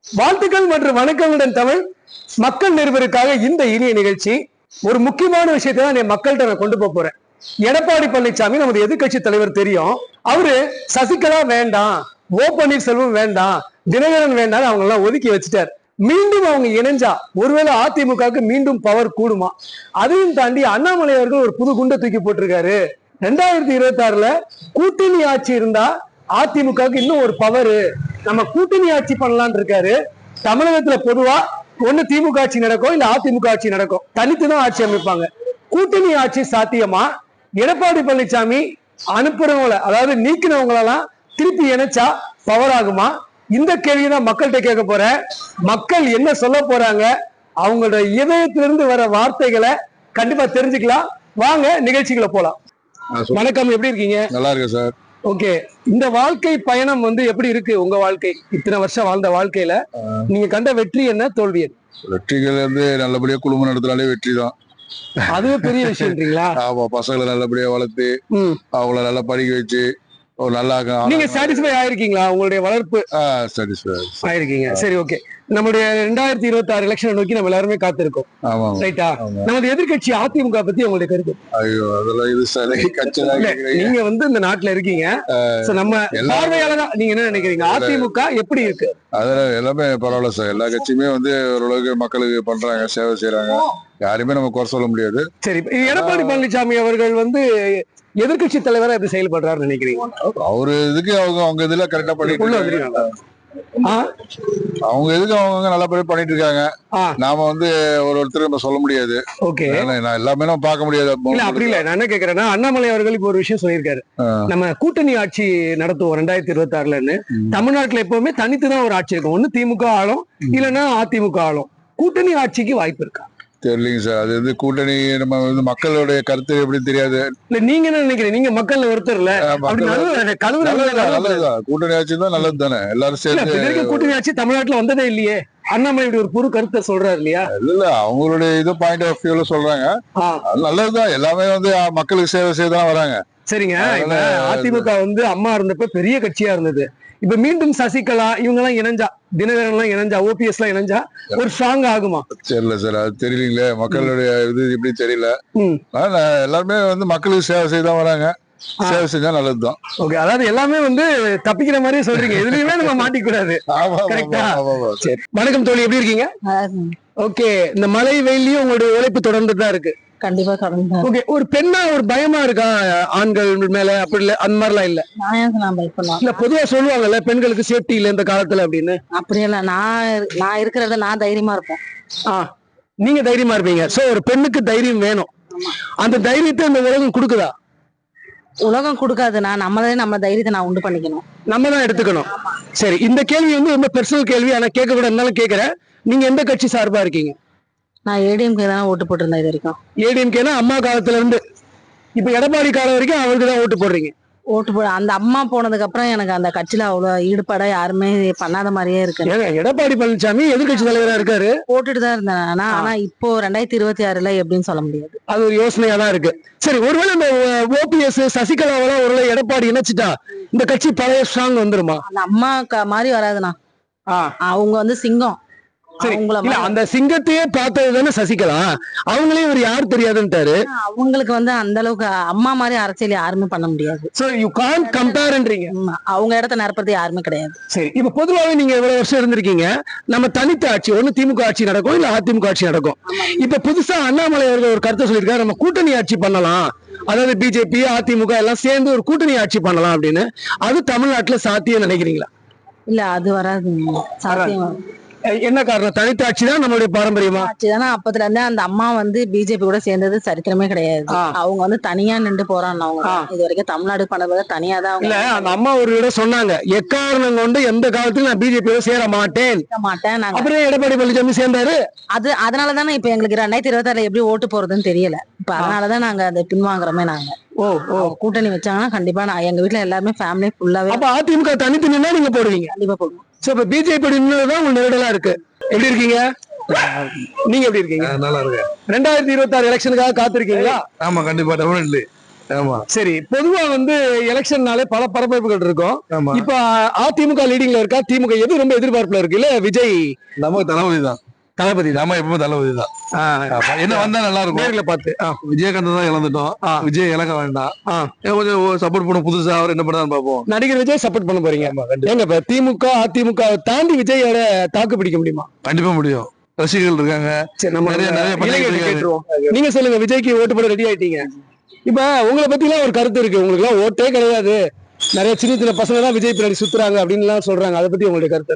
வாழ்த்துக்கள் மற்றும் வணக்கங்களுடன் தமிழ் மக்கள் நிருபருக்காக இந்த இனிய நிகழ்ச்சி ஒரு முக்கியமான விஷயத்தை தான் என் மக்கள்கிட்ட நான் கொண்டு போறேன். எடப்பாடி பழனிசாமி நமது எதிர்கட்சி தலைவர் தெரியும். அவரு சசிகலா வேண்டாம், ஓ பன்னீர்செல்வம் வேண்டாம், தினகரன் வேண்டாம், அவங்க எல்லாம் ஒதுக்கி வச்சுட்டார். மீண்டும் அவங்க இணைஞ்சா ஒருவேளை அதிமுகவுக்கு மீண்டும் பவர் கூடுமா? அதையும் தாண்டி அண்ணாமலை அவர்கள் ஒரு புது குண்டை தூக்கி போட்டிருக்காரு. 2026ல கூட்டணி ஆட்சி இருந்தா அதிமுகவுக்கு இன்னும் ஒரு பவர், நம்ம கூட்டணி ஆட்சி பண்ணலான் இருக்காரு. தமிழகத்துல பொதுவா ஒண்ணு திமுக ஆட்சி நடக்கும், இல்ல அதிமுக ஆட்சி நடக்கும். தனித்துதான் ஆட்சி அமைப்பாங்க. கூட்டணி ஆட்சி சாத்தியமா? எடப்பாடி பழனிசாமி அனுப்புறவங்கள, அதாவது நீக்கினவங்களெல்லாம் திருப்பி இணைச்சா பவர் ஆகுமா? இந்த கேள்விதான் மக்கள்கிட்ட கேட்க போறேன். மக்கள் என்ன சொல்ல போறாங்க, அவங்களோட இதயத்திலிருந்து வர வார்த்தைகளை கண்டிப்பா தெரிஞ்சுக்கலாம். வாங்க நிகழ்ச்சிகளை போலாம். வணக்கம், எப்படி இருக்கீங்க? நல்லா இருக்கு சார். ஓகே, இந்த வாழ்க்கை பயணம் எப்படி இருக்கு? உங்க வாழ்க்கை இத்தனை வருஷம் வாழ்ந்த வாழ்க்கையில நீங்க கண்ட வெற்றி என்ன, தோல்வி என்ன? வெற்றிகள் நல்லபடியா குடும்பம் நடத்தினாலே வெற்றி தான். அதுவே பெரிய விஷயம்ன்றீங்களா? ஆமா, பசங்களை நல்லபடியா வளர்த்து அவங்கள நல்லா படிக்க வச்சு ஒரு நல்லா நீங்க சாட்டிஸ்ஃபை ஆயிருக்கீங்களா? உங்களுடைய வளர்ப்பு சாட்டிஸ்ஃபை ஆயிருக்கீங்க. சரி, ஓகே. நம்முடைய 2026 எலெக்ஷன் நோக்கி நம்ம எல்லாருமே காத்திருக்கோம். ரைட்டா? நமது எதிர்கட்சி அதிமுக பத்தி உங்களுடைய கருத்து? ஐயோ, அதெல்லாம் இது சரி. நீங்க இந்த நாட்டுல இருக்கீங்க, நம்ம பார்வையாளரா நீங்க என்ன நினைக்கிறீங்க? அதிமுக எப்படி இருக்கு? அதெல்லாம் எல்லாமே பரவாயில்ல சார். எல்லா கட்சியுமே ஓரளவுக்கு மக்களுக்கு பண்றாங்க, சேவை செய்யறாங்க. யாருமே நம்ம குறை சொல்ல முடியாது. சரி, எடப்பாடி பழனிசாமி அவர்கள் எதிர்கட்சி தலைவரா எப்படி செயல்படுறாரு நினைக்கிறீங்க? அவரு இதுக்கு அவங்க இதுல கரெக்டா பண்ணிட்டு அவங்க இதுக்கு அவங்க நல்லபடியா பண்ணிட்டு இருக்காங்க. நாம ஒருத்தர் நம்ம சொல்ல முடியாது. ஓகே, நான் எல்லாமே நம்ம பார்க்க முடியாது. இல்ல அப்படி இல்ல, நான் என்ன கேக்குறேன்னா, அண்ணாமலை அவர்கள் இப்ப ஒரு விஷயம் சொல்லியிருக்காரு. நம்ம கூட்டணி ஆட்சி நடத்துவோம் 2026ல. தமிழ்நாட்டுல எப்பவுமே தனித்துதான் ஒரு ஆட்சி இருக்கும். ஒண்ணு திமுக ஆளும், இல்லைன்னா அதிமுக ஆளும். கூட்டணி ஆட்சிக்கு வாய்ப்பு இருக்கா? தெரியலீங்க சார். அது கூட்டணி நம்ம மக்களுடைய கருத்து எப்படி தெரியாது. இல்ல, நீங்க என்ன நினைக்கிறீங்க? நீங்க மக்கள் ஒருத்தர் இல்ல. நல்லதுதான், கூட்டணி ஆட்சி தான் நல்லது தானே. எல்லாரும் சேர்ந்து கூட்டணி ஆட்சி தமிழ்நாட்டுல வந்ததே இல்லையே. அண்ணாமலை ஒரு புது கருத்தை சொல்றாரு இல்லையா? இல்ல, அவங்களுடைய இது பாயிண்ட் ஆஃப் வியூல சொல்றாங்க. நல்லதுதான். எல்லாமே மக்களுக்கு சேவை செய்யதான் வராங்க. சரிங்க. அதிமுக அம்மா இருந்தப்ப பெரிய கட்சியா இருந்தது. இப்ப மீண்டும் சசிகலா இவங்க எல்லாம் இணைஞ்சா, தினகரன் எல்லாம் இணைஞ்சா, ஓபிஎஸ் எல்லாம் இணைஞ்சா ஒரு ஸ்ட்ராங் ஆகுமா? தெரியல சார், அது தெரியலீங்களே. மக்களுடைய இது எப்படி தெரியல. எல்லாருமே மக்களுக்கு சேவை செய்தான் வராங்க. சேவை செஞ்சா நல்லதுதான். ஓகே, அதாவது எல்லாமே தப்பிக்கிற மாதிரியே சொல்றீங்க. எதுலயுமே நம்ம மாட்டிக்கூடாது. வணக்கம் தோழி, எப்படி இருக்கீங்க? ஓகே, இந்த மழை வெயிலையும் உங்களுடைய உழைப்பு தொடர்ந்து தான் இருக்கு. கண்டிப்பா தொடர்ந்து. ஓகே, ஒரு பெண்ணா ஒரு பயமா இருக்கா ஆண்கள் மேல? அப்படி இல்ல, அந்த மாதிரிலாம் இல்ல. இல்ல, பொதுவா சொல்லுவாங்கல்ல பெண்களுக்கு சேஃப்டி இல்ல இந்த காலத்துல அப்படின்னு. அப்படியெல்லாம் நான் இருக்கிறத நான் தைரியமா இருப்பேன். நீங்க தைரியமா இருப்பீங்க. சோ ஒரு பெண்ணுக்கு தைரியம் வேணும். அந்த தைரியத்தை இந்த உலகம் கொடுக்குதா? உலகம் கொடுக்காதுன்னா நம்ம தைரியத்தை நான் உண்டு பண்ணிக்கணும், நம்ம தான் எடுத்துக்கணும். சரி, இந்த கேள்வி ரொம்ப பெர்சனல் கேள்வி, ஆனா கேட்க கூட இருந்தாலும் கேட்கிறேன். நீங்க எந்த கட்சி சார்பா இருக்கீங்க? நான் ஏடிஎம்கே தானே ஓட்டு போட்டிருந்தேன் இது வரைக்கும். ஏடிஎம்கேனா அம்மா காலத்துல இருந்து இப்ப எடப்பாடி காலம் வரைக்கும் அவருக்கு தான் ஓட்டு போடுறீங்க? அந்த அம்மா போனதுக்கு அப்புறம் எனக்கு அந்த கட்சியில அவ்வளவு ஈடுபாடா யாருமே பண்ணாத மாதிரியே இருக்கு. எடப்பாடி பழனிசாமி எதிர்கட்சி தலைவரா இருக்காரு, போட்டுட்டு தான் இருந்தேன். ஆனா இப்போ 2026ல எப்படின்னு சொல்ல முடியாது. அது ஒரு யோசனையா தான் இருக்கு. சரி, ஒருவேளை இந்த ஓபிஎஸ் சசிகலாவெல்லாம் ஒருவேளை எடப்பாடி இணைச்சிட்டா இந்த கட்சி பழைய ஸ்ட்ராங் வந்துருமா? அந்த அம்மா மாதிரி வராதுண்ணா. அவங்க சிங்கம். அந்த சிங்கத்தையே பார்த்தது தானே சசிகலா. அவங்களே ஒரு யார் தெரியாதுன்ட்டாரு. அவங்களுக்கு அந்த அளவுக்கு அம்மா மாதிரி அரசியல் யாருமே பண்ண முடியாது. சோ யூ கான்ட் கம்பேர்ன்றீங்க. அவங்க இடத்த நிரப்புறது யாருமே கிடையாது. சரி, இப்ப பொதுவாகவே நீங்க எவ்வளவு வருஷம் இருந்திருக்கீங்க. நம்ம தனித்த ஆட்சி, ஒண்ணு திமுக ஆட்சி நடக்கும், இல்ல அதிமுக ஆட்சி நடக்கும். இப்ப புதுசா அண்ணாமலை அவர்கள் ஒரு கருத்தை சொல்லியிருக்காரு, நம்ம கூட்டணி ஆட்சி பண்ணலாம். அதாவது பிஜேபி அதிமுக எல்லாம் சேர்ந்து ஒரு கூட்டணி ஆட்சி பண்ணலாம் அப்படின்னு. அது தமிழ்நாட்டுல சாத்தியம் நினைக்கிறீங்களா? இல்ல, அது வராது. சாத்தியம். என்ன காரணம்? தனித்தாட்சி தான் நம்மளுடைய பாரம்பரியமா? ஆட்சிதானே. அப்பத்துல இருந்து அந்த அம்மா பிஜேபி கூட சேர்ந்தது சரித்திரமே கிடையாது. அவங்க தனியா நின்று போறான்னு அவங்க இது வரைக்கும் தமிழ்நாடு பண்ண தனியா தான். இல்ல, அந்த அம்மா ஒரு இடம் சொன்னாங்க, எக்காரணம் கொண்டு எந்த காலத்துல நான் பிஜேபி சேர மாட்டேன். அப்புறம் எடப்பாடி பழனிசாமி சேர்ந்தாரு. அதனாலதானே இப்ப எங்களுக்கு 2026 எப்படி ஓட்டு போறதுன்னு தெரியல. இப்ப அதனாலதான் நாங்க அதை பின்வாங்குறோமே. நாங்க கூட்டணி வச்சாங்கன்னா கண்டிப்பா எங்க வீட்டுல எல்லாருமே ஃபேமிலி ஃபுல்லாவே. அப்ப அதிமுக தனித்து நின்னா நீங்க போடுவீங்க? கண்டிப்பா போடுவோம். இப்ப பிஜேபி நின்னதுதான் உங்களுக்கு நெருடலா இருக்கு. எப்படி இருக்கீங்க? நீங்க எப்படி இருக்கீங்க? நல்லா இருக்கு. 2026 எலெக்ஷனுக்காக காத்திருக்கீங்களா? ஆமா, கண்டிப்பா. ஆமா சரி, பொதுவா வந்து எலெக்ஷன்னாலே பல பரபரப்புகள் இருக்கும். ஆமா. இப்ப அதிமுக லீடிங்ல இருக்கா, திமுக எது ரொம்ப எதிர்பார்ப்புல இருக்கு? இல்ல விஜய் நமக்கு தளபதி தான். தளபதி தான். நம்ம எப்பவுமே தளபதி தான். என்ன வந்தா நல்லா இருக்கும். நேர்ல பார்த்து விஜயகாந்த் தான் இழந்துட்டோம். விஜய் இழக்க வேண்டாம். கொஞ்சம் சப்போர்ட் பண்ண புதுசா அவர் என்ன பண்ணான்னு பாப்போம். நடிகர் விஜய் சப்போர்ட் பண்ண போறீங்க. ஏங்க இப்ப திமுக அதிமுக தாண்டி விஜயோட தாக்கு பிடிக்க முடியுமா? கண்டிப்பா முடியும். ரசிகர்கள் இருக்காங்க. நீங்க சொல்லுங்க, விஜய்க்கு ஓட்டு போட ரெடி ஆயிட்டீங்க. இப்ப உங்களை பத்தி எல்லாம் ஒரு கருத்து இருக்கு, உங்களுக்கு எல்லாம் ஓட்டே கிடையாது, நிறைய சின்ன சின்ன பசங்க தான் விஜய் பின்னாடி சுத்துறாங்க அப்படின்னு எல்லாம் சொல்றாங்க. அதை பத்தி உங்களுடைய கருத்து?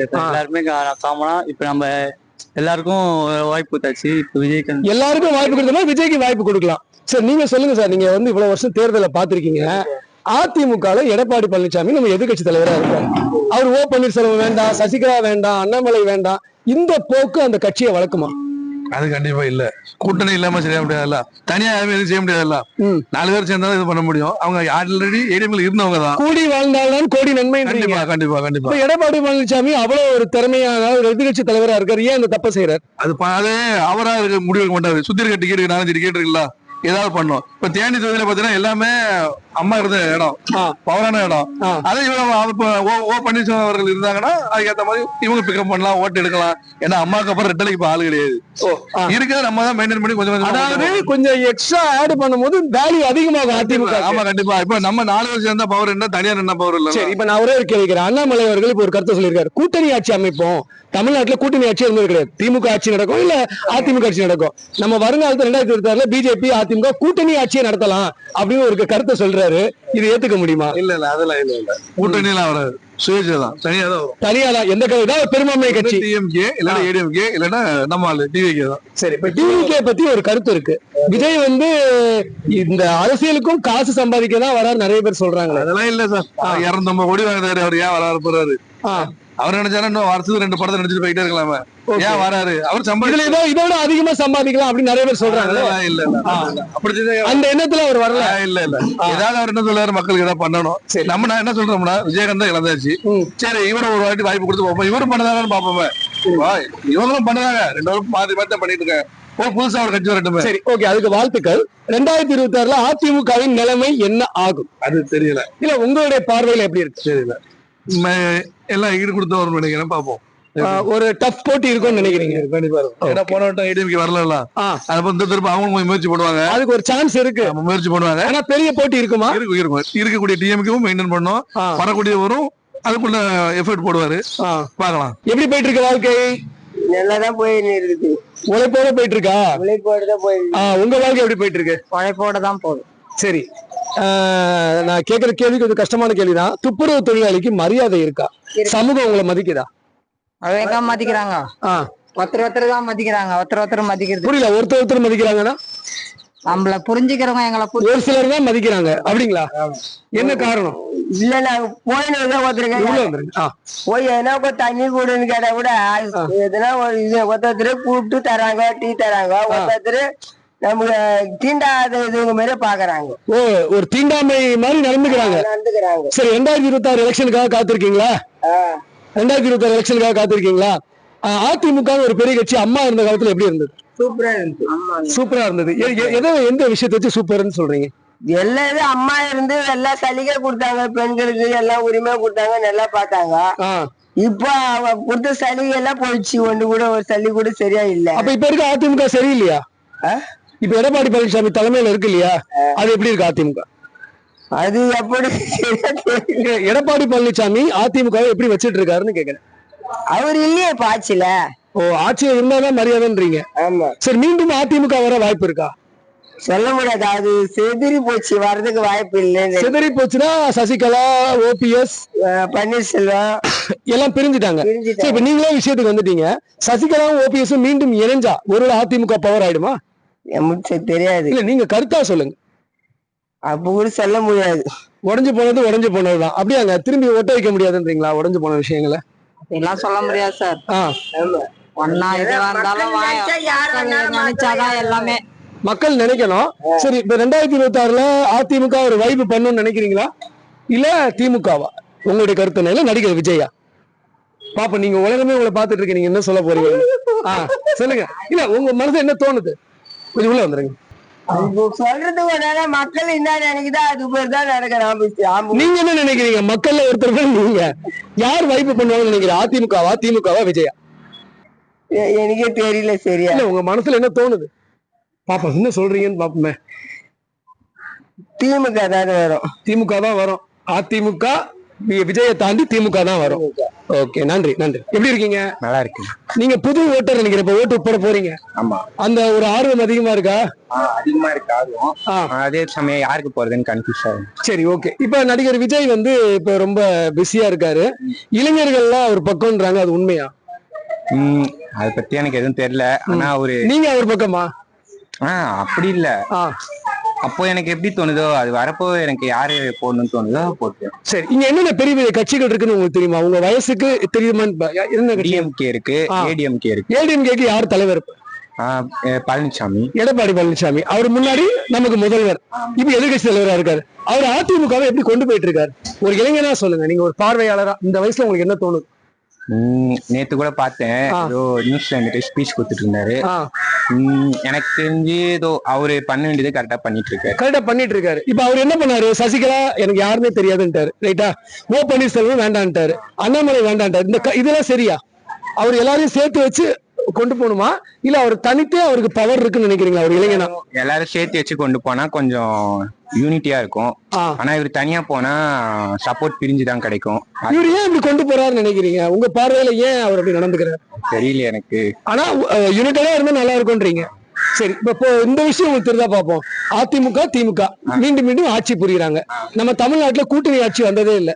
எல்லாருமே காமனா இப்ப நம்ம எல்லாருக்கும் வாய்ப்பு கொடுத்தாச்சு. இப்ப விஜய்க்கு எல்லாருக்கும் வாய்ப்பு கொடுத்தா விஜய்க்கு வாய்ப்பு கொடுக்கலாம். சரி, நீங்க சொல்லுங்க சார், நீங்க வந்து இவ்வளவு வருஷம் தேர்தலை பார்த்திருக்கீங்க. அதிமுகல எடப்பாடி பழனிசாமி நம்ம எதிர்கட்சி தலைவரா இருக்காரு. அவர் ஓ பன்னீர்செல்வம் வேண்டாம், சசிகலா வேண்டாம், அண்ணாமலை வேண்டாம், இந்த போக்கு அந்த கட்சியை வளர்க்குமா? அது கண்டிப்பா இல்ல. கூட்டணி இல்லாம செய்ய முடியாதுல்ல, தனியா யாருமே எதுவும் செய்ய முடியாதுல்ல. 4 பேர் சேர்ந்தாலும் இது பண்ண முடியும். அவங்க ஆல்ரெடி ஏடிஎம்ல இருந்தவங்க தான். கூடி வாழ்ந்தால்தான் கோடி நன்மை. கண்டிப்பா கண்டிப்பா கண்டிப்பா. எடப்பாடி பழனிசாமி அவ்வளவு ஒரு திறமையான ஒரு எதிர்கட்சி தலைவரா இருக்காரு, ஏன் இந்த தப்ப செய்யறாரு? அது அவரா இருக்க முடிவெடுக்க மாட்டாரு. சுத்தி இருக்க டிக்கெட் 4 டிக்கெட் இருக்குல்ல, ஏதாவது பண்ணும். இப்ப தேனி தொகுதியில பாத்தீங்கன்னா எல்லாமே அம்மா இருந்த இடம், பவரான இடம். அதே ஓ பன்னீர்செல்வம் அவர்கள் இருந்தாங்கன்னா அதுக்கேற்ற மாதிரி இவங்க பிக்கப் பண்ணலாம், ஓட்டு எடுக்கலாம். ஏன்னா அம்மாவுக்கு அப்புறம் ரெட்டலைக்கு இப்ப ஆள் கிடையாது. இருக்கிறத நம்ம தான் மெயின்டைன் பண்ணி கொஞ்சம் அதாவது கொஞ்சம் எக்ஸ்ட்ரா ஆட் பண்ணும்போது வேல்யூ அதிகமாகும் அதிமுக. ஆமா கண்டிப்பா. இப்ப நம்ம 4 பேர் சேர்ந்தா பவர் என்ன, தனியார் என்ன பவர் இல்ல. சரி, இப்ப நான் ஒரே ஒரு கேள்வி கேட்கிறேன். அண்ணாமலை அவர்கள் இப்ப ஒரு கருத்தை சொல்லியிருக்காரு, கூட்டணி ஆட்சி அமைப்போம். தமிழ்நாட்டுல கூட்டணி ஆட்சி இருந்தது கிடையாது. திமுக ஆட்சி நடக்கும், இல்ல அதிமுக ஆட்சி நடக்கும். நம்ம வருங்காலத்துல 2026 பிஜேபி அதிமுக கூட்டணி ஆட்சியை நடத்தலாம் அப்படின்னு ஒரு கருத்தை சொல்றாரு. இது ஏத்துக்க முடியுமா? இல்ல இல்ல, அதெல்லாம் இல்ல. கூட்டணி எல்லாம் வராது, சுயேட்சைதான், தனியா தான் வரும். தனியாதான். எந்த கட்சி பெரும்பான்மை கட்சி? டிஎம்கே இல்லன்னா ஏடிஎம்கே இல்லன்னா நம்ம டிவிகே தான். சரி, இப்ப டிவிகே பத்தி ஒரு கருத்து இருக்கு. விஜய் வந்து இந்த அரசியலுக்கும் காசு சம்பாதிக்க தான் வராரு, நிறைய பேர் சொல்றாங்க. அதெல்லாம் இல்ல சார். 250 கோடி வாங்குறாரு, அவர் ஏன் வராரு போறாரு? அவர் நினைச்சாலும் இன்னும் வருஷத்துக்கு 2 படத்தை நடிச்சுட்டு போயிட்டே இருக்கலாமே, ஏன் வராரு? அவர் சம்பாதிக்கல, இதோட அதிகமா சம்பாதிக்கலாம் அப்படின்னு நிறைய பேர் சொல்றாங்க. இல்ல இல்ல, அப்படி அந்த எண்ணத்துல அவர் வரல. இல்ல இல்ல, ஏதாவது அவர் என்ன சொல்றாரு, மக்களுக்கு ஏதாவது பண்ணணும். நம்ம நான் என்ன சொல்றோம்னா, விஜயகாந்த் தான் இழந்தாச்சு. சரி, இவரும் ஒரு வாட்டி வாய்ப்பு கொடுத்து பார்ப்போம். இவரும் பண்ணதாங்கன்னு பாப்போமே. இவங்களும் பண்ணதாங்க, 2 வருஷம் மாறி மாத்தி பண்ணிட்டு இருக்காங்க. புதுசா ஒரு கட்சி வரட்டுமே. சரி, ஓகே, அதுக்கு வாழ்த்துக்கள். 2026 அதிமுகவின் நிலைமை என்ன ஆகும்? அது தெரியல. இல்ல, உங்களுடைய பார்வையில எப்படி இருக்கு? தெரியல. எல்லாம் ஈடு கொடுத்து வரும் நினைக்கிறேன், பாப்போம். ஒரு டஃப் போட்டி இருக்கும்னு நினைக்கிறீங்க? கண்டிப்பா இருக்கும். ஏன்னா போன வட்டம் ஏடிஎம்கே வரல, அப்ப இந்த திரும்ப அவங்க முயற்சி பண்ணுவாங்க. அதுக்கு ஒரு சான்ஸ் இருக்கு, முயற்சி பண்ணுவாங்க. ஆனா பெரிய போட்டி இருக்குமா? இருக்கும் இருக்கும். இருக்கக்கூடிய டிஎம்கேவும் மெயின்டைன் பண்ணும், வரக்கூடிய வரும், அதுக்குள்ள எஃபர்ட் போடுவாரு. பாக்கலாம் எப்படி போயிட்டு இருக்கு வாழ்க்கை. நல்லாதான் போயின்னு இருக்குது. உழைப்போட போயிட்டு இருக்கா? உழைப்போட தான் போயிருக்கு. உங்க வாழ்க்கை எப்படி போயிட்டு இருக்கு? உழைப்போட தான் போகுது. சரி, நான் கேக்குற கேள்வி கொஞ்சம் கஷ்டமான கேள்விதான். துப்புரவு தொழிலாளிக்கு மரியாதை இருக்கா? சமூகம் உங்களை மதிக்குதா? அவங்க எங்க மதிக்கிறாங்க? ஒருத்தர் தான் மதிக்கிறாங்க. ஒருத்தர் மதிக்கிறது புரியல. ஒருத்தர் மதிக்கிறாங்கன்னா நம்மள புரிஞ்சுக்கிறவங்க எங்களை ஒரு சிலர் தான் மதிக்கிறாங்க, அப்படிங்களா? என்ன காரணம்? இல்ல, நான் போய் போய் எதனா தண்ணி கூடுன்னு கேட்டா கூட எதனா ஒரு இது ஒருத்தர் கூப்பிட்டு தராங்க, டீ தராங்க. ஒருத்தர் நமக்கு தீண்டாத இதுங்க மாதிரி பாக்குறாங்க. ஓ, ஒரு தீண்டாமை மாதிரி நடந்துக்கிறாங்க. சரி, 2026 எலெக்ஷனுக்காக காத்திருக்கீங்களா? 2026 எலெக்ஷனுக்காக காத்திருக்கீங்களா? அதிமுக ஒரு பெரிய கட்சி, அம்மா இருந்த காலத்துல எப்படி இருந்தது? சூப்பரா இருந்துச்சு. சூப்பரா இருந்தது. எந்த விஷயத்தை வச்சு சூப்பர்னு சொல்றீங்க? எல்லா இது அம்மா இருந்து எல்லா சலுகை கொடுத்தாங்க, பெண்களுக்கு எல்லாம் உரிமை கொடுத்தாங்க, நல்லா பார்த்தாங்க. இப்ப அவங்க கொடுத்த சலுகை எல்லாம் போயிடுச்சு. ஒண்ணு கூட ஒரு சலுகை கூட சரியா இல்ல. அப்ப இப்ப இருக்க அதிமுக சரியில்லையா? இப்ப எடப்பாடி பழனிசாமி தலைமையில இருக்கு இல்லையா, அது எப்படி இருக்கு அதிமுக? அது எப்படி எடப்பாடி பழனிசாமி அதிமுக எப்படி வச்சிட்டு இருக்காருன்னு கேக்குறேன். அவர் இல்லையே இப்ப ஆட்சியில. ஓ, ஆட்சியில இருந்தாதான் மரியாதைன்றீங்க. ஆமா. சரி, மீண்டும் அதிமுக வர வாய்ப்பு இருக்கா? சொல்ல முடியாது, அது செதறி போச்சு, வர்றதுக்கு வாய்ப்பு இல்லை. செதறி போச்சுன்னா சசிகலா, ஓபிஎஸ், பன்னீர்செல்வம் எல்லாம் பிரிஞ்சுட்டாங்க. இப்ப நீங்களே விஷயத்துக்கு வந்துட்டீங்க. சசிகலாவும் ஓபிஎஸ் மீண்டும் இணைஞ்சா ஒரு அதிமுக பவர் ஆயிடுமா? தெரியாது. இல்ல, நீங்க கருத்தா சொல்லுங்க. அப்ப கூட சொல்ல முடியாது. உடஞ்சு போனதுதான். அப்படியாங்க, திரும்பி ஒட்ட வைக்க முடியாதுன்றீங்களா உடஞ்சு போன விஷயங்களை? எல்லாம் சொல்ல முடியாது சார். ஒன்னா இதுவா இருந்தாலும் நினைச்சாதான் எல்லாமே மக்கள் நினைக்கணும். சரி, இப்ப 2026 அதிமுக ஒரு வைப்பு பண்ணணும்னு நினைக்கிறீங்களா, இல்ல திமுகவா? உங்களுடைய கருத்து என்ன? நடிகர் விஜயா? பாப்பா, நீங்க உலகமே உங்களை பாத்துட்டு இருக்கீங்க, நீங்க என்ன சொல்ல போறீங்க? சொல்லுங்க. இல்ல, உங்க மனசு என்ன தோணுது? கொஞ்சம் உள்ள வந்துருங்க. இப்போ சொல்றது ஒரு மக்கள் என்ன நினைக்குதோ அது பேர் தான் நடக்கிறான். நீங்க என்ன நினைக்கிறீங்க? மக்கள்ல ஒருத்தர் நீங்க யார் வைப்பு பண்ணுவாங்கன்னு நினைக்கிறீங்க? அதிமுகவா திமுகவா விஜயா? எனக்கே தெரியல சரியா. இல்ல உங்க மனசுல என்ன தோணுது பாப்பா, என்ன சொல்றீங்கன்னு பாப்போமே. திமுக தான் வரும். திமுக தான் வரும். அதிமுக விஜயை தாண்டி திமுக தான் வரும். ஓகே, நன்றி நன்றி. எப்படி இருக்கீங்க? நல்லா இருக்கு. நீங்க புது ஓட்டர் நினைக்கிறேன், இப்ப ஓட்டு போட போறீங்க. ஆமா. அந்த ஒரு ஆர்வம் அதிகமா இருக்கா? அதிகமா இருக்கு ஆர்வம். அதே சமயம் யாருக்கு போறதுன்னு கன்ஃபியூஸ் ஆகும். சரி, ஓகே. இப்ப நடிகர் விஜய் வந்து இப்ப ரொம்ப பிஸியா இருக்காரு. இளைஞர்கள்லாம் ஒரு பக்கம்ன்றாங்க, அது உண்மையா? அதை பத்தி எனக்கு எதுவும் தெரியல. ஆனா நீங்க அவர் பக்கமா? அப்படி இல்ல. அப்போ எனக்கு எப்படி தோணுதோ அது வரப்போ எனக்கு யாரு போடணும்னு தோணுதோ போட்டு. சரி, இங்க என்னென்ன பெரிய பெரிய கட்சிகள் இருக்குன்னு உங்களுக்கு தெரியுமா? உங்க வயசுக்கு தெரியுமா? என்ன டிஎம்கே இருக்கு, ஏடிஎம்கே இருக்கு. ஏடிஎம்கேக்கு யார் தலைவர்? பழனிசாமி, எடப்பாடி பழனிசாமி. அவர் முன்னாடி நமக்கு முதல்வர், இப்ப எதிர்கட்சி தலைவரா இருக்காரு. அவர் அதிமுகவை எப்படி கொண்டு போயிட்டு இருக்காரு? ஒரு இளைஞனா சொல்லுங்க, நீங்க ஒரு பார்வையாளரா இந்த வயசுல உங்களுக்கு என்ன தோணுது? நேத்து கூட பார்த்தேன், ஏதோ நியூஸ்ல வந்துட்டு ஸ்பீச் கொடுத்துட்டு இருந்தாரு. எனக்கு தெரிஞ்சு ஏதோ அவரு பண்ண வேண்டியது கரெக்டா பண்ணிட்டு இருக்காரு. இப்ப அவர் என்ன பண்ணாரு? சசிகலா எனக்கு யாருமே தெரியாதுன்ட்டாரு, ரைட்டா? ஓ பன்னீர்செல்வம் வேண்டான்ட்டாரு, அண்ணாமலை வேண்டான்ட்டாரு. இதெல்லாம் சரியா? அவர் எல்லாரையும் சேர்த்து வச்சு கொண்டு போகணுமா, இல்ல அவர் தனித்தே அவருக்கு பவர் இருக்குன்னு நினைக்கிறீங்களா? அவர் இளைஞனா எல்லாரும் சேர்த்து வச்சு கொண்டு போனா கொஞ்சம் யூனிட்டியா இருக்கும். ஆனா இவர் தனியா போனா சப்போர்ட் பிரிஞ்சுதான் கிடைக்கும். இவர் ஏன் இப்படி கொண்டு போறாருன்னு நினைக்கிறீங்க? உங்க பார்வையில ஏன் அவர் அப்படி நடந்துக்கிறாரு தெரியல எனக்கு. ஆனா யூனிட்டடா இருந்தா நல்லா இருக்கும்ன்றீங்க. சரி, இப்போ இந்த விஷயம் உங்களுக்கு தெரிஞ்சா பாப்போம். அதிமுக திமுக மீண்டும் மீண்டும் ஆட்சி புரியுறாங்க. நம்ம தமிழ்நாட்டுல கூட்டணி ஆட்சி வந்ததே இல்ல.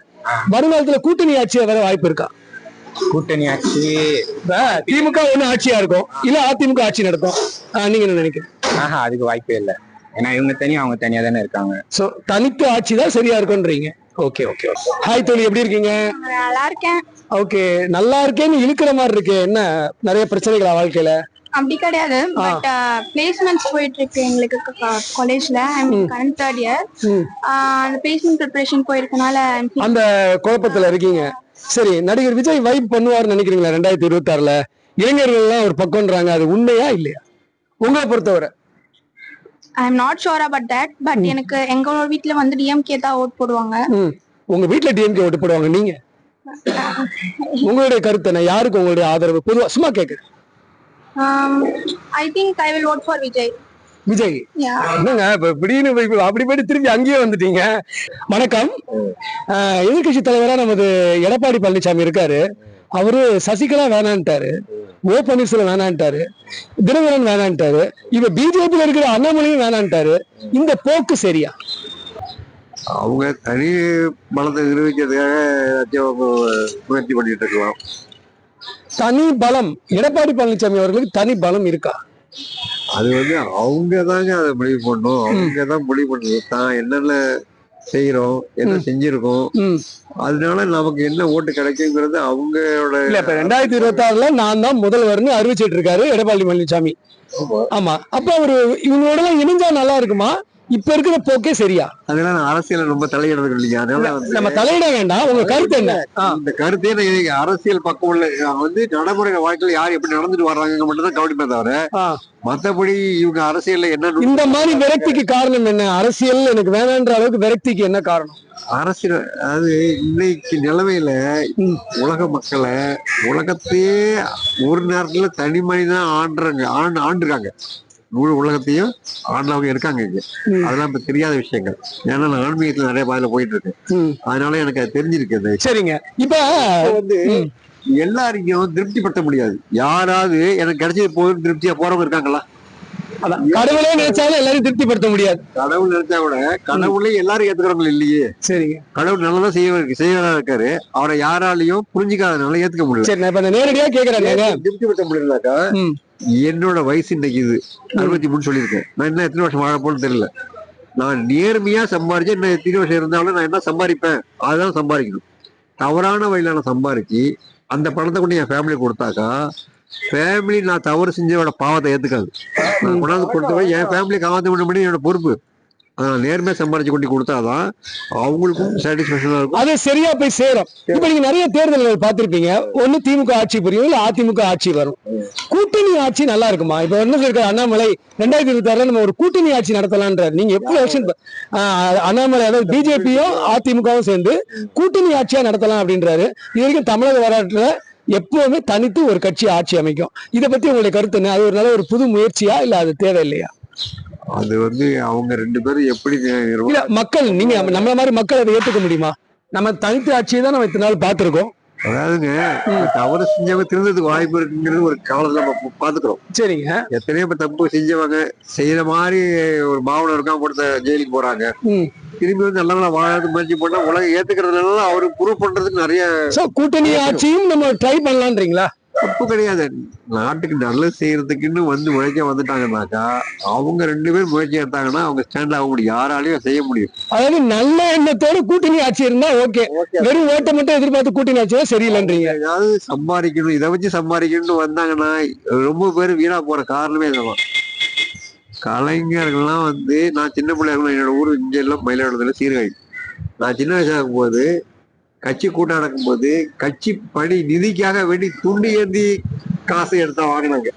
வருங்காலத்துல கூட்டணி ஆட்சி வர வாய்ப்பு இருக்கா? கூட்டணி ஆட்சி திமுக ஒண்ணு ஆட்சியா இருக்கும், இல்ல அதிமுக ஆட்சி நடக்கும். நீங்க என்ன நினைக்கிறீங்க? அதுக்கு வாய்ப்பே இல்லை. ஏன்னா இவங்க தனியா அவங்க தனியா தானே இருக்காங்க. சோ தனித்து ஆட்சி தான் சரியா இருக்கும்ன்றீங்க. Okay okay. ஹாய் தோழி, எப்படி இருக்கீங்க? நல்லா இருக்கேன். ஓகே, நல்லா இருக்கேன்னு இழுக்கிற மாதிரி இருக்கு. என்ன நிறைய பிரச்சனைகளா வாழ்க்கையில? அப்படி கிடையாது, பட் பிளேஸ்மெண்ட்ஸ் போயிட்டு இருக்கு எங்களுக்கு காலேஜ்ல. Current 3rd year. அந்த பிளேஸ்மெண்ட் ப்ரிப்பரேஷன் போயிருக்கனால அந்த குழப்பத்துல இருக்கீங்க. சரி, நடிகர் விஜய் வைப் பண்ணுவார்னு நினைக்கிறீங்களா 2026ல? இளைஞர்கள் எல்லாம் ஒரு பக்கம்ன்றாங்க, அது உண்மையா இல்லையா உங்களை பொறுத்தவரை? I am not sure about that. But எனக்கு எங்களோட வீட்ல வந்து டிஎம்கே தான் ஓட் போடுவாங்க. உங்க வீட்ல டிஎம்கே ஓட்டு போடுவாங்க. நீங்க உங்களுடைய கருத்து என்ன? யாருக்கு உங்களுடைய ஆதரவு? பொதுவா சும்மா கேக்குறேன். I think I will vote for Vijay. Vijay என்னங்க இப்படின்னு அப்படி போயிட்டு திரும்பி அங்கேயே வந்துட்டீங்க. வணக்கம். எதிர்கட்சி தலைவரா நமது எடப்பாடி பழனிசாமி இருக்காரு. அவரு சசிகலா வேணான்ட்டாரு, ஓ பன்னீர்செல்வம் வேணான்ட்டாரு, தினகரன் வேணான்ட்டாரு, இப்ப பிஜேபியில இருக்கிற அண்ணாமலையும் வேணான்ட்டாரு. இந்த போக்கு சரியா? அவங்க தனி பலத்தை நிரூபிக்கிறதுக்காக முயற்சி பண்ணிட்டு இருக்கலாம். தனி பலம் எடப்பாடி பழனிசாமி அவர்களுக்கு தனி பலம் இருக்கா? அது அவங்க தாங்க அதை முடிவு பண்ணும். அவங்க தான் முடிவு பண்ணுறது. தான் என்னென்ன செய்யறோம், என்ன செஞ்சிருக்கோம், அதனால நமக்கு என்ன ஓட்டு கிடைக்குங்கிறது அவங்களோட. இல்ல, இப்ப 2026ல நான் தான் முதல்வர்னு அறிவிச்சிட்டு இருக்காரு எடப்பாடி பழனிசாமி. ஆமா, அப்ப அவரு இவங்களோட எல்லாம் இணைஞ்சா நல்லா இருக்குமா? இப்ப இருக்கிற போக்கே சரியா? அதனால அரசியல் ரொம்ப தலையிடுறது இல்லைங்க. அதனால நம்ம தலையிட வேண்டாம். உங்க கருத்து என்ன? இந்த கருத்தே அரசியல் பக்கம் உள்ள நடைமுறை வாழ்க்கையில யார் எப்படி நடந்துட்டு வர்றாங்க மட்டும் தான் கவனிப்பே தவிர, மத்தபடி இவங்க அரசியல்ல என்ன இந்த மாதிரி விரக்திக்கு காரணம் என்ன? அரசியல் எனக்கு வேணான்ற அளவுக்கு விரக்திக்கு என்ன காரணம்? அரசியல் அது இன்னைக்கு நிலைமையில உலக மக்களை உலகத்தையே ஒரு நேரத்துல தனி மனிதன் ஆண்டுருக்காங்க. முழு உலகத்தையும் ஆண்டவங்க இருக்காங்க இங்க. அதெல்லாம் இப்ப தெரியாத விஷயங்கள். ஏன்னா நான் ஆன்மீகத்துல நிறைய பாதையில போயிட்டு இருக்கேன். அதனால எனக்கு அது தெரிஞ்சிருக்கு. சரிங்க. இப்ப எல்லாரையும் திருப்திப்படுத்த முடியாது. யாராவது எனக்கு கிடைச்சது போய் திருப்தியா போறவங்க இருக்காங்களா? கடவுளே நினைச்சாலும் எல்லாரும் திருப்திப்படுத்த முடியாது. கடவுள் நினைச்சா கூட கடவுளே எல்லாரும் ஏத்துக்கிறவங்க இல்லையே. சரிங்க. கடவுள் நல்லதான் செய்யறதா இருக்காரு. அவரை யாராலையும் புரிஞ்சுக்காதனால ஏத்துக்க முடியல. சரி, இப்ப நேரடியா கேக்குறேன், திருப்திப்படுத்த முடியலனாக்கா என்னோட வயசு இன்னைக்கு இது 63 சொல்லியிருக்கேன். நான் என்ன எத்தனை வருஷம் வாழ போன்னு தெரியல. நான் நேர்மையா சம்பாரிச்சு இன்னும் எத்தனை வருஷம் இருந்தாலும் நான் என்ன சம்பாதிப்பேன் அதுதான் சம்பாதிக்கணும். தவறான வழியில நான் சம்பாதிச்சு அந்த பணத்தை கொண்டு என் ஃபேமிலி கொடுத்தாக்கா ஃபேமிலி நான் தவறு செஞ்சோட பாவத்தை ஏத்துக்காது. நான் கொண்டாந்து கொடுத்தவரை என் ஃபேமிலி காவாத்த பண்ணி என்னோட பொறுப்பு. அதனால நேர்மையா சம்பாதிச்சு கொண்டு கொடுத்தாதான் அவங்களுக்கும் சாட்டிஸ்பேக்ஷனா இருக்கும். அது சரியா போய் சேரும். இப்ப நீங்க நிறைய தேர்தல்கள் பார்த்திருப்பீங்க. ஒண்ணு திமுக ஆட்சி புரியும், இல்ல அதிமுக ஆட்சி வரும். கூட்டணி ஆட்சி நல்லா இருக்குமா? இப்ப என்ன சொல்ற அண்ணாமலை 2026 நம்ம ஒரு கூட்டணி ஆட்சி நடத்தலான்ற, நீங்க எப்படி எலெக்ஷன் அண்ணாமலை அதாவது பிஜேபியும் அதிமுகவும் சேர்ந்து கூட்டணி ஆட்சியா நடத்தலாம் அப்படின்றாரு. இது வரைக்கும் தமிழக வரலாற்றுல எப்பவுமே தனித்து ஒரு கட்சி ஆட்சி அமைக்கும். இதை பத்தி உங்களுடைய கருத்து என்ன? அது ஒரு நல்ல ஒரு புது முயற்சியா இல்ல அது தேவையில்லையா? அது அவங்க 2 பேரும் எப்படி இல்ல மக்கள், நீங்க நம்மள மாதிரி மக்கள் அதை ஏத்துக்க முடியுமா? நம்ம தனித்து ஆட்சியை தான் நம்ம இத்தனை நாள் பார்த்திருக்கோம். அதாவதுங்க தவறு செஞ்சவங்க திருந்ததுக்கு வாய்ப்பு இருக்குங்கிறது ஒரு காலத்துல நம்ம பாத்துக்கிறோம். சரிங்க. எத்தனையோ இப்ப தப்பு செஞ்சவங்க செய்யற மாதிரி ஒரு பாவனை இருக்காம கொடுத்த ஜெயிலுக்கு போறாங்க. திரும்பி நல்லவங்களா வாழறது முயற்சி பண்ணா உலகம் ஏத்துக்கிறதுனால அவரு ப்ரூவ் பண்றதுக்கு நிறைய கூட்டணி ஆட்சியும் நம்ம ட்ரை பண்ணலான்றீங்களா? தப்பு கிடையாது. நாட்டுக்கு நல்லது செய்யறதுக்குன்னு உழைக்க வந்துட்டாங்கன்னாக்கா அவங்க 2 பேரும் முயற்சி எடுத்தாங்கன்னா அவங்க ஸ்டாண்ட் ஆக முடியும், யாராலையும் செய்ய முடியும். அதாவது நல்ல எண்ணத்தோட கூட்டணி ஆட்சி இருந்தா ஓகே, வெறும் ஓட்டை மட்டும் எதிர்பார்த்து கூட்டணி ஆட்சி சரியில்லைன்றீங்க. ஏதாவது சம்பாதிக்கணும், இதை வச்சு சம்பாதிக்கணும்னு வந்தாங்கன்னா ரொம்ப பேர் வீணா போற காரணமே இதுதான். கலைஞர்கள்லாம் நான் சின்ன பிள்ளையா இருக்கணும், என்னோட ஊர் இங்க எல்லாம் மயிலாடுதுறையில சீர்காழி. நான் சின்ன வயசா இருக்கும்போது கட்சி கூட்டம் நடக்கும்போது கட்சி பணி நிதிக்காக வேண்டி துண்டு ஏந்தி காசு எடுத்தா வாங்கினாங்க.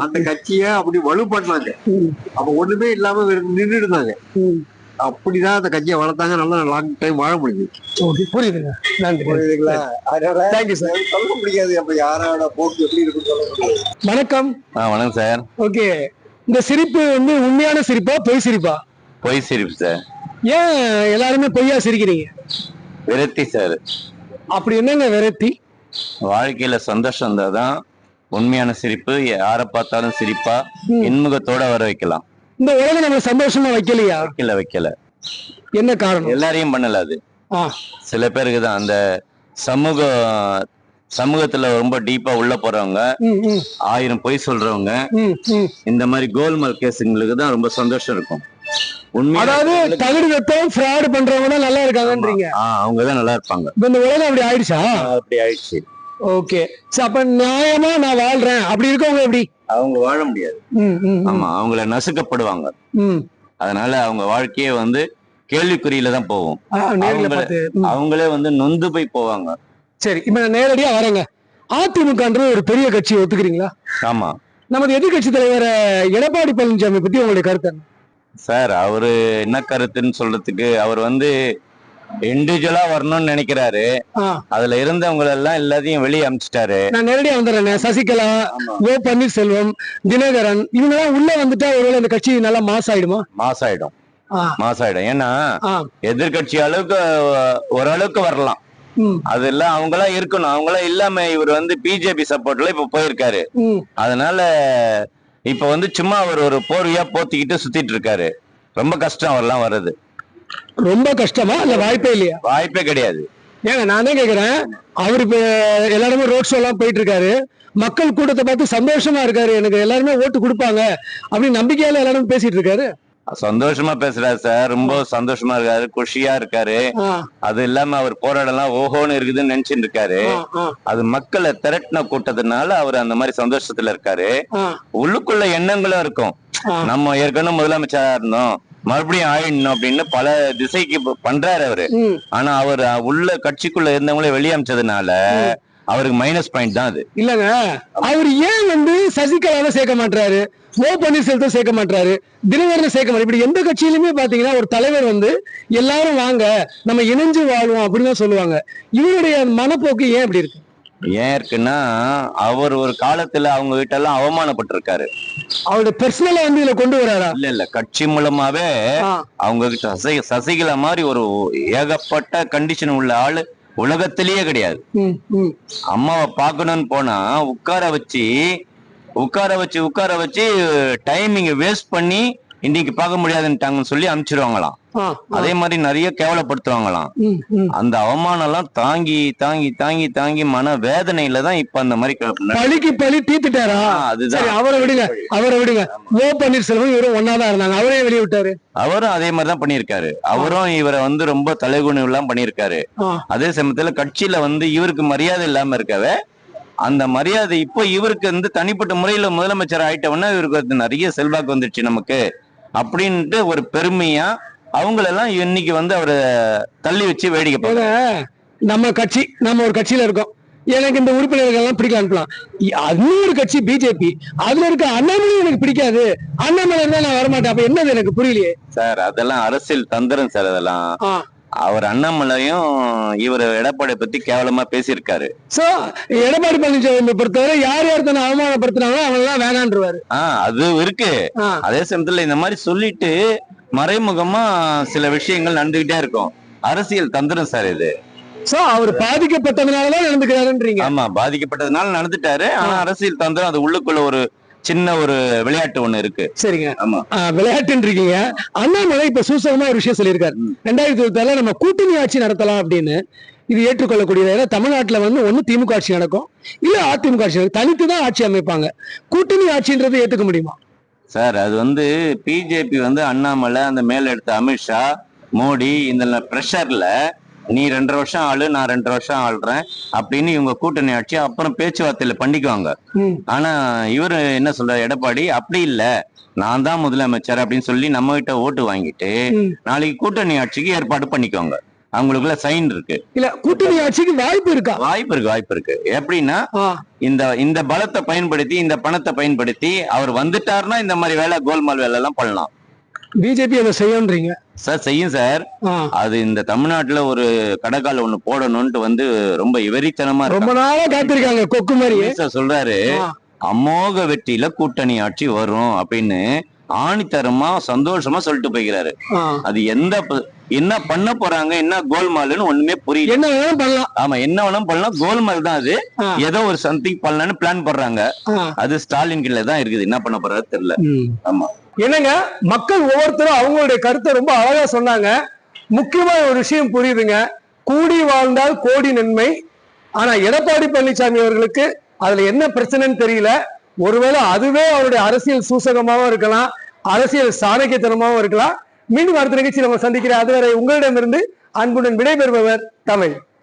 அந்த கட்சிய அப்படி வலுப்பண்ணாங்க. அப்ப ஒண்ணுமே இல்லாம நின்று இருந்தாங்க. அப்படிதான் அந்த கட்சியை வளர்த்தாங்க. நல்லா லாங் டைம் வாழ முடியுது. புரியுதுங்க. புரியுதுங்களா? அதனால சொல்ல முடியாது அப்ப யாரோட போக்கு எப்படி இருக்குன்னு சொல்ல முடியாது. வணக்கம். வணக்கம் சார். ஓகே, இந்த சிரிப்பு உண்மையான சிரிப்பா பொய் சிரிப்பா? பொய் சிரிப்பு சார். ஏன் எல்லாருமே பொய்யா சிரிக்கிறீங்க? விரக்தி சார். அப்படி என்னங்க விரக்தி? வாழ்க்கையில சந்தோஷம் இருந்தாதான் உண்மையான சிரிப்பு. யாரை பார்த்தாலும் சிரிப்பா இன்முகத்தோட வர வைக்கலாம். இந்த உலகம் நம்ம சந்தோஷமா வைக்கலையா? வைக்கல. என்ன காரணம்? எல்லாரையும் பண்ணல. அது சில பேருக்கு தான். அந்த சமூகத்துல ரொம்ப டீப்பா உள்ள போறவங்க, 1000 பொய் சொல்றவங்க, இந்த மாதிரி கோல்மால் கேஸுங்களுக்கு தான் ரொம்ப சந்தோஷம் இருக்கும். அதாவது தகுதித்தம் ஃப்ராட் பண்றவங்க தான் நல்லா இருக்காங்கன்றீங்க. அவங்கதான் நல்லா இருப்பாங்க. இந்த உலகம் அப்படி ஆயிடுச்சா? அப்படி ஆயிடுச்சு. ஓகே, அப்ப நியாயமா நான் வாழ்றேன் அப்படி இருக்கவங்க எப்படி? அவங்க வாழ முடியாது. ஆமா, அவங்கள நசுக்கப்படுவாங்க. அதனால அவங்க வாழ்க்கையே கேள்விக்குறியில தான் போகும். அவங்களே நொந்து போய் போவாங்க. சரி, இப்ப நான் நேரடியா வரேங்க. அதிமுகன்றது ஒரு பெரிய கட்சி, ஒத்துக்கிறீங்களா? ஆமா. நமது எதிர்கட்சி தலைவர் எடப்பாடி பழனிசாமி பத்தி உங்களுடைய கருத்து என்ன சார்? அவரு என்ன கருத்துன்னு சொல்றதுக்கு, அவர் இண்டிவிஜுவலா வரணும்னு நினைக்கிறாரு. அதுல இருந்தவங்க எல்லாம் எல்லாத்தையும் வெளியே அமிச்சிட்டாரு. நான் நேரடியா வந்துடுறேன். சசிகலா, ஓ பன்னீர்செல்வம், தினகரன் இவங்க எல்லாம் உள்ள வந்துட்டா ஒருவேளை இந்த கட்சி நல்லா மாஸ் ஆயிடுமா? மாஸ் ஆயிடும். ஏன்னா எதிர்கட்சி அளவுக்கு ஓரளவுக்கு வரலாம். அதெல்லாம் அவங்களாம் இருக்கணும். அவங்களாம் இல்லாம இவர் பிஜேபி சப்போர்ட்ல இப்ப போயிருக்காரு. அதனால இப்ப சும்மா அவர் ஒரு போர்வையா போத்திக்கிட்டு சுத்திட்டு இருக்காரு. ரொம்ப கஷ்டம் அவர்லாம் வர்றது. ரொம்ப கஷ்டமா இல்ல வாய்ப்பே இல்லையா? வாய்ப்பே கிடையாது. ஏங்க நானே கேக்குறேன், அவரு இப்ப எல்லாருமே ரோட் ஷோ எல்லாம் போயிட்டு இருக்காரு. மக்கள் கூட்டத்தை பார்த்து சந்தோஷமா இருக்காரு, எனக்கு எல்லாருமே ஓட்டு கொடுப்பாங்க அப்படின்னு நம்பிக்கையால எல்லாரும் பேசிட்டு இருக்காரு. சந்தோஷமா பேசுறாரு சார். ரொம்ப சந்தோஷமா இருக்காரு, குஷியா இருக்காரு. அது இல்லாம அவர் போராடலாம் ஓஹோன்னு இருக்குதுன்னு நினைச்சிட்டு இருக்காரு. அது மக்களை திரட்டின கூட்டத்தினால அவர் அந்த மாதிரி சந்தோஷத்துல இருக்காரு. உள்ளுக்குள்ள எண்ணங்களும் இருக்கும். நம்ம ஏற்கனவே முதலமைச்சரா இருந்தோம், மறுபடியும் ஆயிடணும் அப்படின்னு பல திசைக்கு பண்றாரு அவரு. ஆனா அவர் உள்ள கட்சிக்குள்ள இருந்தவங்களே வெளியமைச்சதுனால அவருக்கு மைனஸ் பாயிண்ட் தான் அது. இல்லங்க, அவர் ஏன் சசிகலாவை சேர்க்க மாட்டாரு, ஓ பன்னீர்செல்வத்தை சேர்க்க மாட்டாரு, தினகரனை சேர்க்க மாட்டாரு? இப்படி எந்த கட்சியிலுமே பாத்தீங்கன்னா ஒரு தலைவர் எல்லாரும் வாங்க நம்ம இணைஞ்சு வாழ்வோம் அப்படின்னு தான் சொல்லுவாங்க. இவருடைய மனப்போக்கு ஏன் இப்படி இருக்கு? ஏன் இருக்குன்னா, அவர் ஒரு காலத்துல அவங்க கிட்ட எல்லாம் அவமானப்பட்டிருக்காரு. அவருடைய பர்சனலா இதுல கொண்டு வராரா? இல்ல கட்சி மூலமாவே அவங்க கிட்ட சசிகலா மாதிரி ஒரு ஏகப்பட்ட கண்டிஷன் உள்ள ஆளு உலகத்திலேயே கிடையாது. அம்மாவை பாக்கணும்னு போனா உட்கார வச்சு டைமிங் வேஸ்ட் பண்ணி இன்னைக்கு பார்க்க முடியாதுன்னுட்டாங்கன்னு சொல்லி அனுப்பிச்சிருவாங்களாம். அதே மாதிரி நிறைய கேவலப்படுத்துவாங்களாம். அந்த அவமானம் எல்லாம் தாங்கி தாங்கி தாங்கி தாங்கி மன வேதனையில தான் இப்ப அந்த மாதிரி பழி தீத்துட்டாரா? அதுதான். அவரை விடுங்க. ஓ பன்னீர்செல்வம் இவரும் ஒன்னாதான் இருந்தாங்க, அவரே வெளியே விட்டாரு. அவரும் அதே மாதிரிதான் பண்ணிருக்காரு. அவரும் இவரை ரொம்ப தலைகுணம் எல்லாம் பண்ணிருக்காரு. அதே சமயத்துல கட்சியில இவருக்கு மரியாதை இல்லாம இருக்கவே அந்த மரியாதை இப்போ இவருக்கு தனிப்பட்ட முறையில முதலமைச்சர் ஆயிட்டவன்னா இவருக்கு நிறைய செல்வாக்கு வந்துடுச்சு. நமக்கு அப்படின்ட்டு ஒரு பெருமையா அவங்களெல்லாம் இன்னைக்கு வந்து அவரை தள்ளி வச்சு வேடிக்கை பார்க்கறாங்க. நம்ம கட்சி, நம்ம ஒரு கட்சியில இருக்கோம், எனக்கு இந்த உறுப்பினர்கள் எல்லாம் பிடிக்க அனுப்பலாம். இன்னொரு கட்சி பிஜேபி, அதுல இருக்க அண்ணாமலை எனக்கு பிடிக்காது, அண்ணாமலை இருந்தா நான் வரமாட்டேன். அப்ப என்னது எனக்கு புரியலையே சார். அதெல்லாம் அரசியல் தந்திரம் சார். அதெல்லாம் அவர் அண்ணாமலையும் இவர் எடப்பாடியை பத்தி கேவலமா பேசியிருக்காரு. சோ எடப்பாடி பழனிசாமி பொறுத்தவரை யார் யார் தன்னை அவமானப்படுத்தினாங்களோ அவங்க எல்லாம் வேணான்றவாரு. அது இருக்கு. அதே சமயத்துல இந்த மாதிரி சொல்லிட்டு மறைமுகமா சில விஷயங்கள் நடந்துகிட்டே இருக்கும். அரசியல் தந்திரம் சார் இது. சோ அவர் பாதிக்கப்பட்டதுனாலதான் நடந்துக்கிறாருன்றீங்க? ஆமா, பாதிக்கப்பட்டதுனால நடந்துட்டாரு. ஆனா அரசியல் தந்திரம் அது உள்ளுக்குள்ள ஒரு சின்ன ஒரு விளையாட்டு ஒண்ணு இருக்கு. சரிங்க. ஆமா, விளையாட்டுன்றீங்க. அண்ணாமலை இப்ப சூசகமா ஒரு விஷயம் சொல்லியிருக்காரு, 2024 நம்ம கூட்டணி ஆட்சி நடத்தலாம் அப்படின்னு. இது ஏற்றுக்கொள்ளக்கூடியது. ஏன்னா தமிழ்நாட்டுல வந்து ஒண்ணு திமுக ஆட்சி நடக்கும், இல்ல அதிமுக ஆட்சி நடக்கும், தனித்துதான் ஆட்சி அமைப்பாங்க. கூட்டணி ஆட்சின்றது ஏத்துக்க முடியுமா சார்? அது வந்து பிஜேபி வந்து அண்ணாமலை, அந்த மேல எடுத்த அமித்ஷா, மோடி இந்த பிரஷர்ல நீ 2.5 வருஷம் ஆளு, நான் 2.5 வருஷம் ஆள்றேன் அப்படின்னு இவங்க கூட்டணி ஆட்சி அப்புறம் பேச்சுவார்த்தையில பண்ணிக்குவாங்க. ஆனா இவரு என்ன சொல்றாரு எடப்பாடி, அப்படி இல்ல, நான் தான் முதலமைச்சர் அப்படின்னு சொல்லி நம்ம கிட்ட ஓட்டு வாங்கிட்டு நாளைக்கு கூட்டணி ஆட்சிக்கு ஏற்பாடு பண்ணிக்குவாங்க. அவங்களுக்குள்ள சைன் இருக்கு. இல்ல கூட்டணி ஆட்சிக்கு வாய்ப்பு இருக்கா? வாய்ப்பு இருக்கு. எப்படின்னா இந்த பலத்தை பயன்படுத்தி, இந்த பணத்தை பயன்படுத்தி அவர் வந்துட்டாருன்னா இந்த மாதிரி வேலை, கோல்மால் வேலை எல்லாம் பண்ணலாம். பிஜேபி அதை செய்யன்றீங்க சார்? செய்யும் சார். அது இந்த தமிழ்நாட்டுல ஒரு கடைக்கால ஒண்ணு போடணும்னு வந்து ரொம்ப வெறித்தனமா ரொம்ப நாளா காத்திருக்காங்க. கொக்கு மாதிரி சொல்றாரு, அமோக வெற்றியில கூட்டணி ஆட்சி வரும் அப்படின்னு ஆணித்தரமா சந்தோஷமா சொல்லிட்டு போய்கிறாரு. அது என்ன பண்ண போறாங்க, என்ன கோல்மால்னு ஒண்ணுமே புரியல. என்ன வேணாலும் பண்ணலாம். ஆமா, என்ன வேணாலும் பண்ணலாம். கோல்மால் தான் அது. ஏதோ ஒரு சம்திங் பண்ணலாம்னு பிளான் பண்றாங்க. அது ஸ்டாலின் கீழ தான் இருக்குது. என்ன பண்ண போறாரு தெரியல. ஆமா. என்னங்க, மக்கள் ஒவ்வொருத்தரும் அவங்களுடைய கருத்தை ரொம்ப அழகா சொன்னாங்க. முக்கியமா ஒரு விஷயம் புரியுதுங்க, கூடி வாழ்ந்தால் கோடி நன்மை. ஆனா எடப்பாடி பழனிசாமி அவர்களுக்கு அதுல என்ன பிரச்சனைன்னு தெரியல. ஒருவேளை அதுவே அவருடைய அரசியல் சூசகமாவும் இருக்கலாம், அரசியல் சாணக்கியத்தனமாவும் இருக்கலாம். மீண்டும் அடுத்த நிகழ்ச்சி நம்ம சந்திக்கிற அதுவரை உங்களிடமிருந்து அன்புடன் விடைபெறுபவர் தமிழ்.